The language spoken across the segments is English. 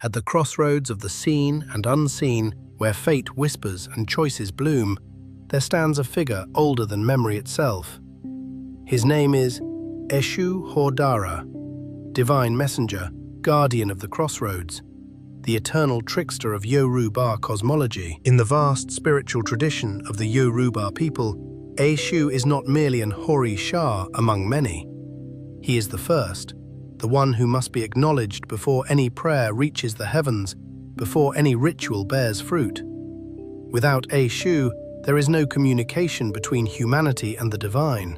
At the crossroads of the seen and unseen, where fate whispers and choices bloom, there stands a figure older than memory itself. His name is Eshu Odara, divine messenger, guardian of the crossroads, the eternal trickster of Yoruba cosmology. In the vast spiritual tradition of the Yoruba people, Eshu is not merely an Orisha among many. He is the first, the one who must be acknowledged before any prayer reaches the heavens, before any ritual bears fruit. Without Eshu, there is no communication between humanity and the divine.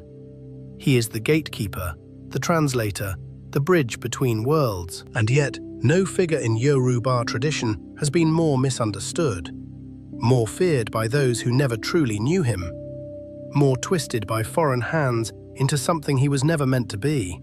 He is the gatekeeper, the translator, the bridge between worlds. And yet, no figure in Yoruba tradition has been more misunderstood, more feared by those who never truly knew him, more twisted by foreign hands into something he was never meant to be.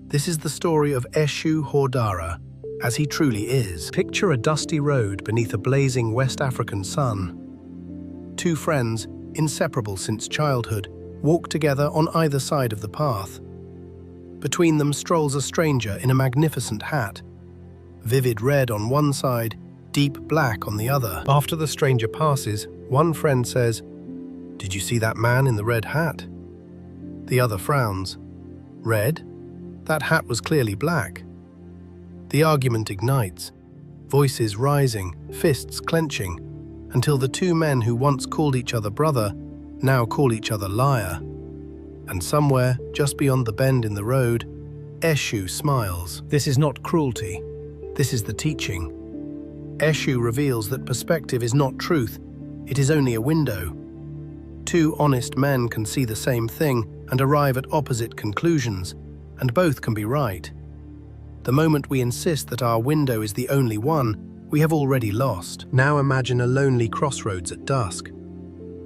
This is the story of Eshu Odara, as he truly is. Picture a dusty road beneath a blazing West African sun. Two friends, inseparable since childhood, walk together on either side of the path. Between them strolls a stranger in a magnificent hat, vivid red on one side, deep black on the other. After the stranger passes, one friend says, "Did you see that man in the red hat?" The other frowns. "Red? That hat was clearly black." The argument ignites, voices rising, fists clenching, until the two men who once called each other brother now call each other liar. And somewhere, just beyond the bend in the road, Eshu smiles. This is not cruelty. This is the teaching. Eshu reveals that perspective is not truth, it is only a window. Two honest men can see the same thing and arrive at opposite conclusions, and both can be right. The moment we insist that our window is the only one, we have already lost. Now imagine a lonely crossroads at dusk.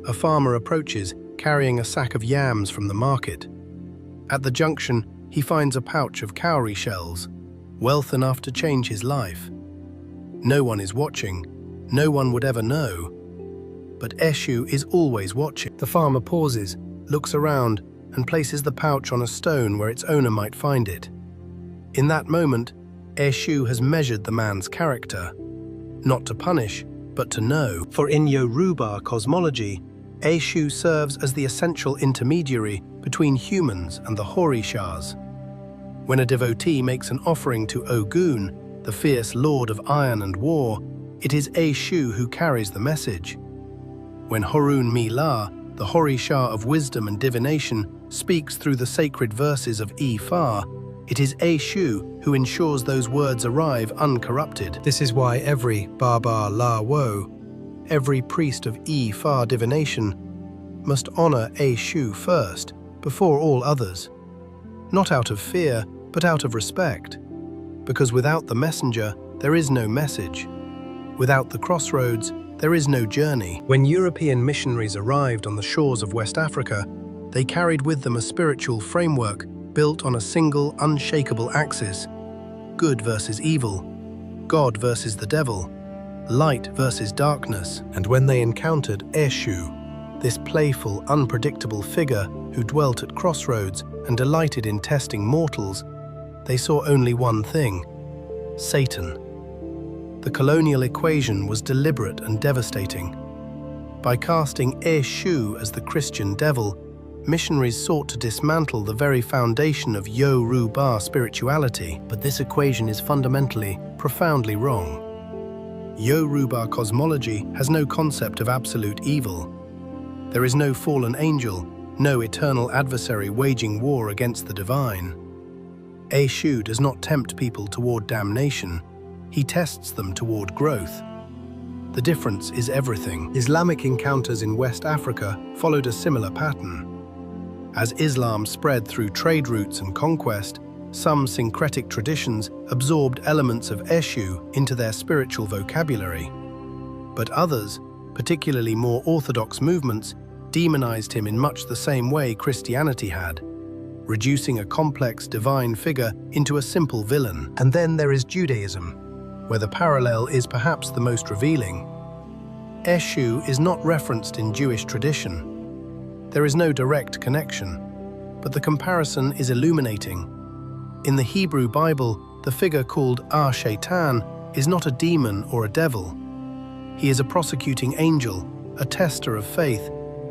A farmer approaches, carrying a sack of yams from the market. At the junction, he finds a pouch of cowrie shells, wealth enough to change his life. No one is watching, no one would ever know. But Eshu is always watching. The farmer pauses, looks around, and places the pouch on a stone where its owner might find it. In that moment, Eshu has measured the man's character, not to punish, but to know. For in Yoruba cosmology, Eshu serves as the essential intermediary between humans and the Orishas. When a devotee makes an offering to Ogun, the fierce lord of iron and war, it is Eshu who carries the message. When Horun Mila, the Orisha of wisdom and divination, speaks through the sacred verses of Ifa, it is Eshu who ensures those words arrive uncorrupted. This is why every Baba La Wo, every priest of Ifa divination, must honor Eshu first, before all others. Not out of fear, but out of respect. Because without the messenger, there is no message. Without the crossroads, there is no journey. When European missionaries arrived on the shores of West Africa, they carried with them a spiritual framework built on a single, unshakable axis: good versus evil, God versus the devil, light versus darkness. And when they encountered Eshu, this playful, unpredictable figure who dwelt at crossroads and delighted in testing mortals, they saw only one thing: Satan. The colonial equation was deliberate and devastating. By casting Eshu as the Christian devil, missionaries sought to dismantle the very foundation of Yoruba spirituality. But this equation is fundamentally, profoundly wrong. Yoruba cosmology has no concept of absolute evil. There is no fallen angel, no eternal adversary waging war against the divine. Eshu does not tempt people toward damnation. He tests them toward growth. The difference is everything. Islamic encounters in West Africa followed a similar pattern. As Islam spread through trade routes and conquest, some syncretic traditions absorbed elements of Eshu into their spiritual vocabulary. But others, particularly more orthodox movements, demonized him in much the same way Christianity had, reducing a complex divine figure into a simple villain. And then there is Judaism, where the parallel is perhaps the most revealing. Eshu is not referenced in Jewish tradition. There is no direct connection, but the comparison is illuminating. In the Hebrew Bible, the figure called Shaitan is not a demon or a devil. He is a prosecuting angel, a tester of faith,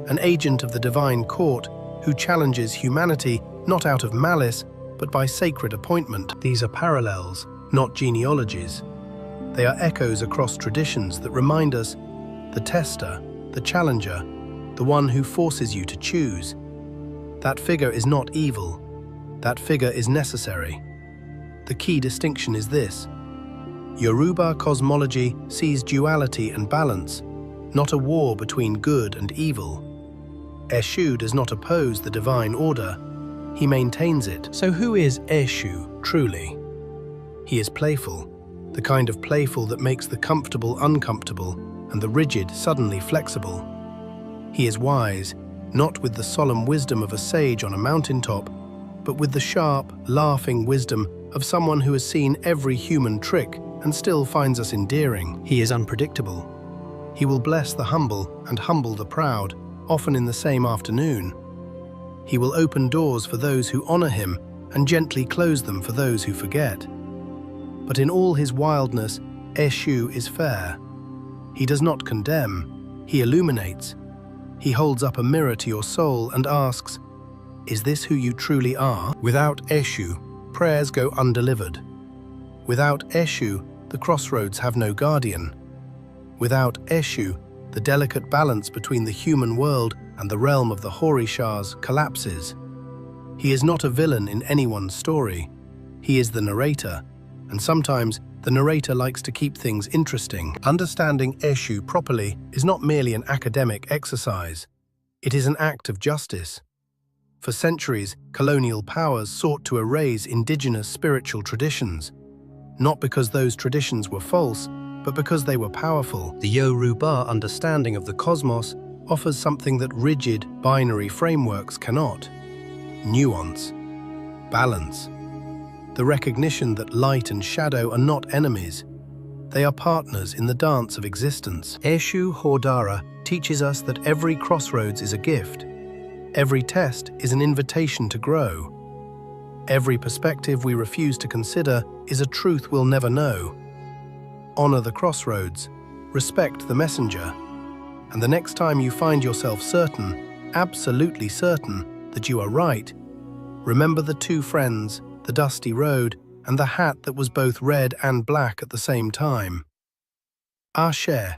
an agent of the divine court who challenges humanity not out of malice, but by sacred appointment. These are parallels, not genealogies. They are echoes across traditions that remind us the tester, the challenger, the one who forces you to choose. That figure is not evil. That figure is necessary. The key distinction is this: Yoruba cosmology sees duality and balance, not a war between good and evil. Eshu does not oppose the divine order, he maintains it. So who is Eshu, truly? He is playful, the kind of playful that makes the comfortable uncomfortable and the rigid suddenly flexible. He is wise, not with the solemn wisdom of a sage on a mountaintop, but with the sharp, laughing wisdom of someone who has seen every human trick and still finds us endearing. He is unpredictable. He will bless the humble and humble the proud, often in the same afternoon. He will open doors for those who honor him and gently close them for those who forget. But in all his wildness, Eshu is fair. He does not condemn, he illuminates. He holds up a mirror to your soul and asks, "Is this who you truly are?" Without Eshu, prayers go undelivered. Without Eshu, the crossroads have no guardian. Without Eshu, the delicate balance between the human world and the realm of the Horishas collapses. He is not a villain in anyone's story. He is the narrator, and sometimes the narrator likes to keep things interesting. Understanding Eshu properly is not merely an academic exercise. It is an act of justice. For centuries, colonial powers sought to erase indigenous spiritual traditions, not because those traditions were false, but because they were powerful. The Yoruba understanding of the cosmos offers something that rigid, binary frameworks cannot: nuance, balance, the recognition that light and shadow are not enemies. They are partners in the dance of existence. Eshu Odara teaches us that every crossroads is a gift. Every test is an invitation to grow. Every perspective we refuse to consider is a truth we'll never know. Honor the crossroads, respect the messenger, and the next time you find yourself certain, absolutely certain, that you are right, remember the two friends, the dusty road, and the hat that was both red and black at the same time. Ashe.